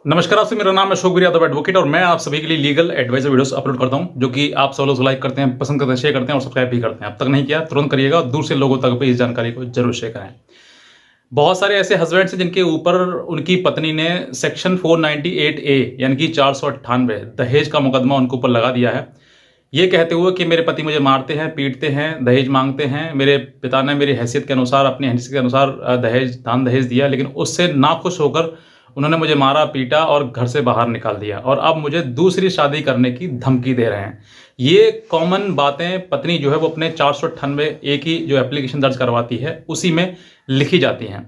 नमस्कार, आपसे मेरा नाम है अशोक यादव एडवोकेट और मैं आप सभी के लिए लीगल एडवाइजर वीडियोस अपलोड करता हूं जो कि आप सब लोग लाइक करते हैं, पसंद करते हैं, शेयर करते हैं और सब्सक्राइब भी करते हैं। अब तक नहीं किया तुरंत करिएगा और दूर से लोगों तक भी इस जानकारी को जरूर शेयर करें। बहुत सारे ऐसे हस्बैंड्स हैं जिनके ऊपर उनकी पत्नी ने सेक्शन 498A यानी कि 498 दहेज का मुकदमा उनके ऊपर लगा दिया है, ये कहते हुए कि मेरे पति मुझे मारते हैं, पीटते हैं, दहेज मांगते हैं। मेरे पिता ने मेरी हैसियत के अनुसार, अपनी हैसियत के अनुसार दान दहेज दिया, लेकिन उससे नाखुश होकर उन्होंने मुझे मारा, पीटा और घर से बाहर निकाल दिया और अब मुझे दूसरी शादी करने की धमकी दे रहे हैं। ये कॉमन बातें पत्नी जो है वो अपने 498A की जो एप्लीकेशन दर्ज करवाती है उसी में लिखी जाती हैं।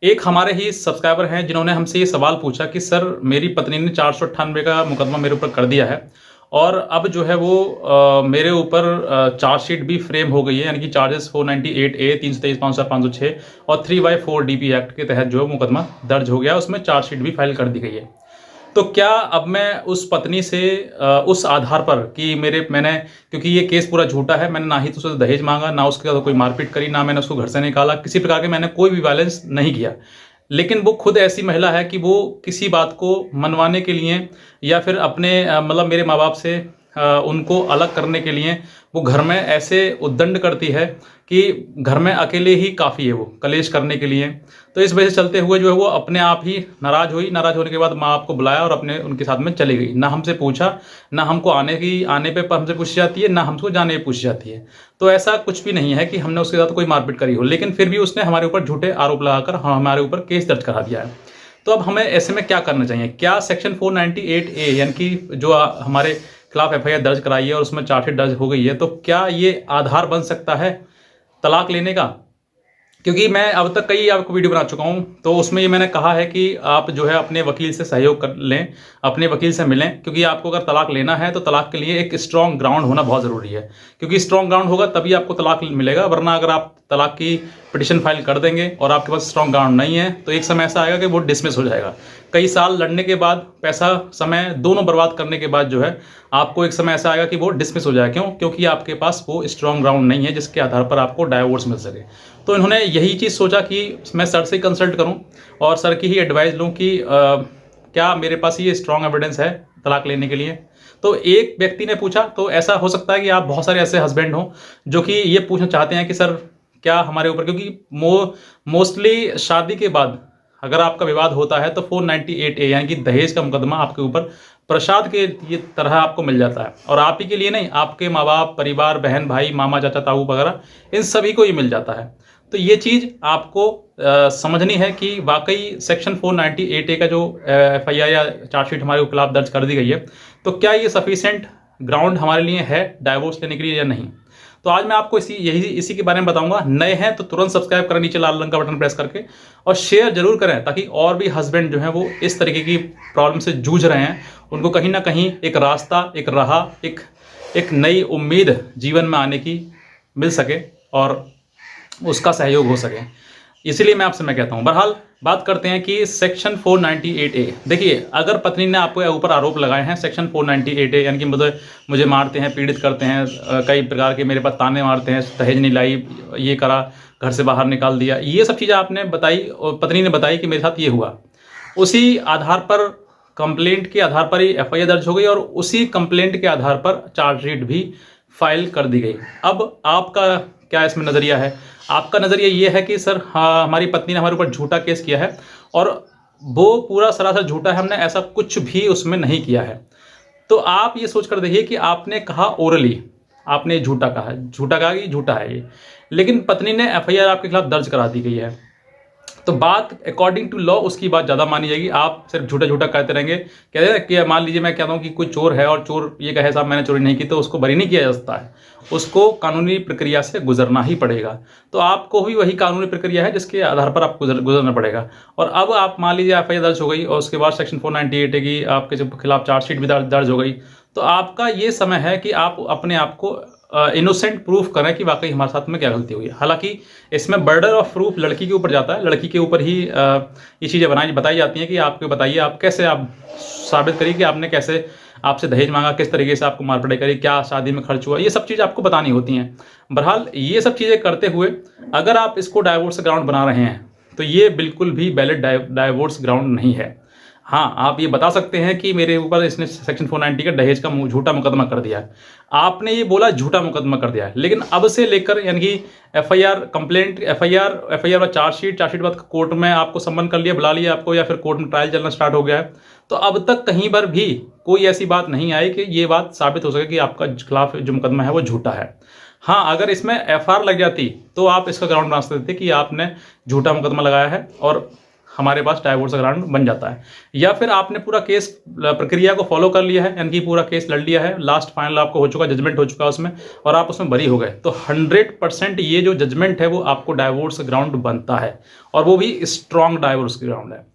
एक हमारे ही सब्सक्राइबर हैं जिन्होंने हमसे ये सवाल पूछा कि सर, मेरी पत्नी ने 498 का मुकदमा मेरे ऊपर कर दिया है और अब जो है वो मेरे ऊपर चार्जशीट भी फ्रेम हो गई है, यानी कि चार्जेस 498A 323/506 और 3/4 DP एक्ट के तहत जो है मुकदमा दर्ज हो गया, उसमें चार्जशीट भी फाइल कर दी गई है। तो क्या अब मैं उस पत्नी से उस आधार पर कि मैंने क्योंकि ये केस पूरा झूठा है, मैंने ना ही तो उससे दहेज मांगा, ना उसके साथ कोई मारपीट करी, ना मैंने उसको घर से निकाला, किसी प्रकार के मैंने कोई भी वायलेंस नहीं किया, लेकिन वो खुद ऐसी महिला है कि वो किसी बात को मनवाने के लिए या फिर अपने मतलब मेरे माँ बाप से उनको अलग करने के लिए वो घर में ऐसे उद्दंड करती है कि घर में अकेले ही काफ़ी है वो कलेश करने के लिए। तो इस वजह से चलते हुए जो है वो अपने आप ही नाराज़ हुई, नाराज़ होने के बाद माँ बाप को बुलाया और अपने उनके साथ में चली गई। ना हमसे पूछा, ना हमको आने पे हमसे पूछी जाती है, ना हमको जाने पे पूछी जाती है। तो ऐसा कुछ भी नहीं है कि हमने उसके साथ कोई मारपीट करी हो, लेकिन फिर भी उसने हमारे ऊपर झूठे आरोप लगाकर हमारे ऊपर केस दर्ज करा दिया है। तो अब हमें ऐसे में क्या करना चाहिए? क्या सेक्शन 498A यानी कि जो हमारे खिलाफ FIR दर्ज कराई है और उसमें चार्जशीट दर्ज हो गई है, तो क्या ये आधार बन सकता है तलाक लेने का? क्योंकि मैं अब तक कई आपको वीडियो बना चुका हूं, तो उसमें ये मैंने कहा है कि आप जो है अपने वकील से सहयोग कर लें, अपने वकील से मिलें, क्योंकि आपको अगर तलाक लेना है तो तलाक के लिए एक स्ट्रॉन्ग ग्राउंड होना बहुत ज़रूरी है, क्योंकि स्ट्रॉन्ग ग्राउंड होगा तभी आपको तलाक मिलेगा। वरना अगर आप तलाक की पिटिशन फाइल कर देंगे और आपके पास स्ट्रॉन्ग ग्राउंड नहीं है तो एक समय ऐसा आएगा कि वो डिसमिस हो जाएगा। कई साल लड़ने के बाद, पैसा समय दोनों बर्बाद करने के बाद जो है आपको एक समय ऐसा आएगा कि वो डिसमिस हो जाएगा। क्यों? क्योंकि आपके पास वो स्ट्रॉन्ग ग्राउंड नहीं है जिसके आधार पर आपको डाइवोर्स मिल सके। तो इन्होंने यही चीज़ सोचा कि मैं सर से कंसल्ट करूं और सर की ही एडवाइस लूं कि क्या मेरे पास ये स्ट्रॉन्ग एविडेंस है तलाक लेने के लिए। तो एक व्यक्ति ने पूछा, तो ऐसा हो सकता है कि आप बहुत सारे ऐसे हस्बैंड हों जो कि ये पूछना चाहते हैं कि सर क्या हमारे ऊपर, क्योंकि मोस्टली शादी के बाद अगर आपका विवाद होता है तो 498A यानी कि दहेज का मुकदमा आपके ऊपर प्रसाद के ये तरह आपको मिल जाता है, और आप ही के लिए नहीं, आपके माँ बाप, परिवार, बहन भाई, मामा चाचा ताऊ वगैरह, इन सभी को ये मिल जाता है। तो ये चीज़ आपको समझनी है कि वाकई सेक्शन 498A का जो FIR या चार्जशीट हमारे खिलाफ दर्ज कर दी गई है, तो क्या ये सफिशिएंट ग्राउंड हमारे लिए है डाइवोर्स लेने के लिए या नहीं। तो आज मैं आपको इसी के बारे में बताऊंगा। नए हैं तो तुरंत सब्सक्राइब करें नीचे लाल रंग का बटन प्रेस करके, और शेयर जरूर करें ताकि और भी हस्बैंड जो हैं वो इस तरीके की प्रॉब्लम से जूझ रहे हैं, उनको कहीं ना कहीं एक रास्ता, एक राह, एक नई उम्मीद जीवन में आने की मिल सके और उसका सहयोग हो सके। इसीलिए मैं कहता हूँ। बहरहाल बात करते हैं कि सेक्शन 498A। देखिए, अगर पत्नी ने आपके ऊपर आरोप लगाए हैं सेक्शन 498A यानी कि मुझे मारते हैं, पीड़ित करते हैं, कई प्रकार के मेरे पास ताने मारते हैं, दहेज नहीं लाई, ये करा, घर से बाहर निकाल दिया, ये सब चीज़ें आपने बताई और पत्नी ने बताई कि मेरे साथ ये हुआ, उसी आधार पर कंप्लेंट के आधार पर ही FIR दर्ज हो गई और उसी कंप्लेंट के आधार पर चार्जशीट भी फाइल कर दी गई। अब आपका क्या इसमें नज़रिया है? आपका नज़रिया ये है कि सर हाँ, हमारी पत्नी ने हमारे ऊपर झूठा केस किया है और वो पूरा सरासर झूठा है, हमने ऐसा कुछ भी उसमें नहीं किया है। तो आप ये सोच कर देखिए कि आपने कहा ओरली, आपने झूठा कहा कि झूठा है ये, लेकिन पत्नी ने FIR आपके खिलाफ दर्ज करा दी गई है, तो बात अकॉर्डिंग टू लॉ उसकी बात ज़्यादा मानी जाएगी। आप सिर्फ झूठा झूठा कहते रहेंगे। कहते हैं कि मान लीजिए मैं कहता हूँ कि कोई चोर है और चोर ये कहे साहब मैंने चोरी नहीं की, तो उसको बरी नहीं किया जा सकता है, उसको कानूनी प्रक्रिया से गुजरना ही पड़ेगा। तो आपको भी वही कानूनी प्रक्रिया है जिसके आधार पर आपको गुजरना पड़ेगा। और अब आप मान लीजिए FIR दर्ज हो गई और उसके बाद सेक्शन 498A की आपके खिलाफ चार्जशीट भी दर्ज हो गई, तो आपका ये समय है कि आप अपने आप को इनोसेंट प्रूफ करें कि वाकई हमारे साथ में क्या गलती हुई है। हालांकि इसमें बर्डन ऑफ प्रूफ लड़की के ऊपर जाता है, लड़की के ऊपर ही ये चीज़ें बताई जाती हैं कि आपको बताइए, आप कैसे आप साबित करिए कि आपने कैसे आपसे दहेज मांगा, किस तरीके से आपको मारपीटाई करी, क्या शादी में खर्च हुआ, ये सब चीज़ आपको बतानी होती हैं। बहरहाल ये सब चीज़ें करते हुए अगर आप इसको डाइवोर्स ग्राउंड बना रहे हैं तो ये बिल्कुल भी वैलिड डाइवोर्स ग्राउंड नहीं है। हाँ, आप ये बता सकते हैं कि मेरे ऊपर इसने सेक्शन 490 का दहेज का झूठा मुकदमा कर दिया है। आपने ये बोला झूठा मुकदमा कर दिया है, लेकिन अब से लेकर यानी कि एफआईआर कंप्लेंट, एफआईआर बाद चार्जशीट बाद कोर्ट में आपको सम्मन कर लिया, बुला लिया आपको, या फिर कोर्ट में ट्रायल चलना स्टार्ट हो गया है, तो अब तक कहीं पर भी कोई ऐसी बात नहीं आई कि ये बात साबित हो सके कि आपका खिलाफ जो मुकदमा है वो झूठा है। हाँ, अगर इसमें एफआईआर लग जाती तो आप इसका ग्राउंड बना सकते थे कि आपने झूठा मुकदमा लगाया है और हमारे पास डाइवोर्स का ग्राउंड बन जाता है। या फिर आपने पूरा केस प्रक्रिया को फॉलो कर लिया है, यानी कि पूरा केस लड़ लिया है, लास्ट फाइनल आपको हो चुका, जजमेंट हो चुका उसमें, और आप उसमें बरी हो गए, तो 100% ये जो जजमेंट है वो आपको डाइवोर्स ग्राउंड बनता है, और वो भी स्ट्रॉन्ग डाइवोर्स ग्राउंड है।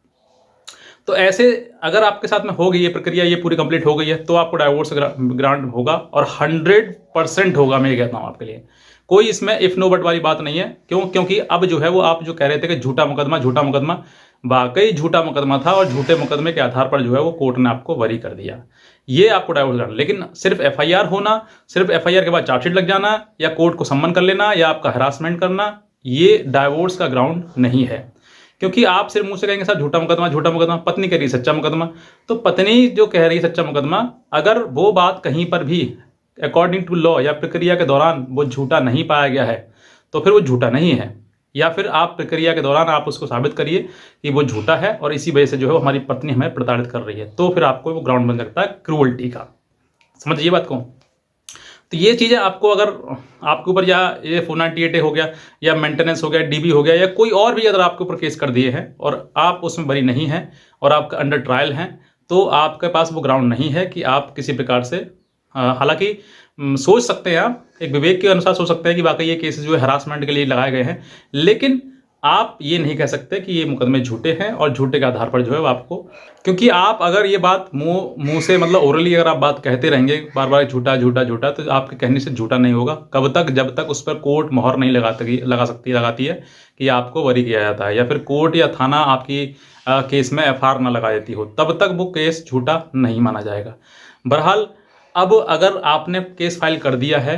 तो ऐसे अगर आपके साथ में हो गई ये प्रक्रिया, ये पूरी कंप्लीट हो गई है, तो आपको डाइवोर्स ग्रांट होगा, और 100% होगा। मैं ये कहता हूँ आपके लिए, कोई इसमें इफ नो बट वाली बात नहीं है। क्यों? क्योंकि अब जो है वो आप जो कह रहे थे कि झूठा मुकदमा वाकई झूठा मुकदमा था, और झूठे मुकदमे के आधार पर जो है वो कोर्ट ने आपको बरी कर दिया। ये आपको डाइवोर्स ग्रांट, लेकिन सिर्फ एफआईआर होना, सिर्फ एफआईआर के बाद चार्जशीट लग जाना, या कोर्ट को सम्मन कर लेना, या आपका हरासमेंट करना, ये डाइवोर्स का ग्राउंड नहीं है। क्योंकि आप सिर्फ मुंह से कहेंगे सर झूठा मुकदमा, पत्नी कह रही है सच्चा मुकदमा, तो पत्नी जो कह रही है सच्चा मुकदमा, अगर वो बात कहीं पर भी अकॉर्डिंग टू लॉ या प्रक्रिया के दौरान वो झूठा नहीं पाया गया है, तो फिर वो झूठा नहीं है। या फिर आप प्रक्रिया के दौरान आप उसको साबित करिए कि वो झूठा है और इसी वजह से जो है वो हमारी पत्नी हमें प्रताड़ित कर रही है, तो फिर आपको वो ग्राउंड बन सकता है क्रूअल्टी का। समझिए बात को। तो ये चीज़ें आपको, अगर आपके ऊपर या ये 498A हो गया, या मेंटेनेंस हो गया, डीबी हो गया, या कोई और भी अगर आपके ऊपर केस कर दिए हैं और आप उसमें बरी नहीं हैं और आपका अंडर ट्रायल हैं, तो आपके पास वो ग्राउंड नहीं है कि आप किसी प्रकार से, हालांकि सोच सकते हैं, आप एक विवेक के अनुसार सोच सकते हैं कि वाकई ये केसेस जो है हरासमेंट के लिए लगाए गए हैं, लेकिन आप ये नहीं कह सकते कि ये मुकदमे झूठे हैं और झूठे के आधार पर जो है वो आपको, क्योंकि आप अगर ये बात मुंह से मतलब ओरली अगर आप बात कहते रहेंगे बार बार झूठा, तो आपके कहने से झूठा नहीं होगा। कब तक? जब तक उस पर कोर्ट मोहर नहीं लगाती है कि आपको बरी किया जाता है, या फिर कोर्ट या थाना आपकी केस में एफआईआर ना लगा देती हो, तब तक वो केस झूठा नहीं माना जाएगा। बहरहाल, अब अगर आपने केस फाइल कर दिया है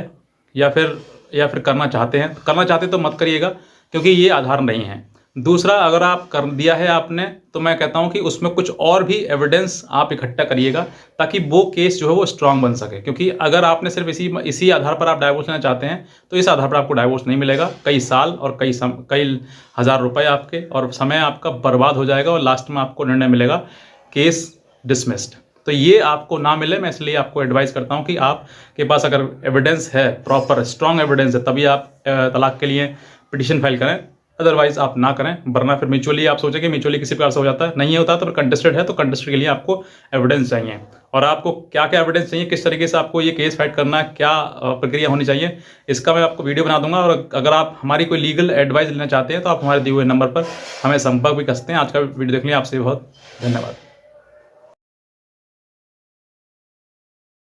या फिर करना चाहते तो मत करिएगा, क्योंकि ये आधार नहीं है। दूसरा, अगर आप कर दिया है आपने, तो मैं कहता हूँ कि उसमें कुछ और भी एविडेंस आप इकट्ठा करिएगा, ताकि वो केस जो है वो स्ट्रांग बन सके। क्योंकि अगर आपने सिर्फ इसी आधार पर आप डाइवोर्स लेना चाहते हैं, तो इस आधार पर आपको डाइवोर्स नहीं मिलेगा। कई साल और कई हज़ार रुपए आपके और समय आपका बर्बाद हो जाएगा, और लास्ट में आपको निर्णय मिलेगा केस डिसमिस्ड। तो ये आपको ना मिले, मैं इसलिए आपको एडवाइस करता हूँ कि आपके पास अगर एविडेंस है, प्रॉपर स्ट्रांग एविडेंस है, तभी आप तलाक के लिए पिटीशन फाइल करें, अदरवाइज आप ना करें। वरना फिर म्यूचुअली आप सोचेंगे म्यूचुअली किसी प्रकार से हो जाता है, नहीं होता, तो कंटेस्टेड है, तो कंटेस्टेड के लिए आपको एविडेंस चाहिए। और आपको क्या क्या एविडेंस चाहिए, किस तरीके से आपको ये केस फाइट करना है, क्या प्रक्रिया होनी चाहिए, इसका मैं आपको वीडियो बना दूंगा। और अगर आप हमारी कोई लीगल एडवाइस लेना चाहते हैं, तो आप हमारे दिए हुए नंबर पर हमें संपर्क भी कर सकते हैं। आज का वीडियो देखने आपसे बहुत धन्यवाद।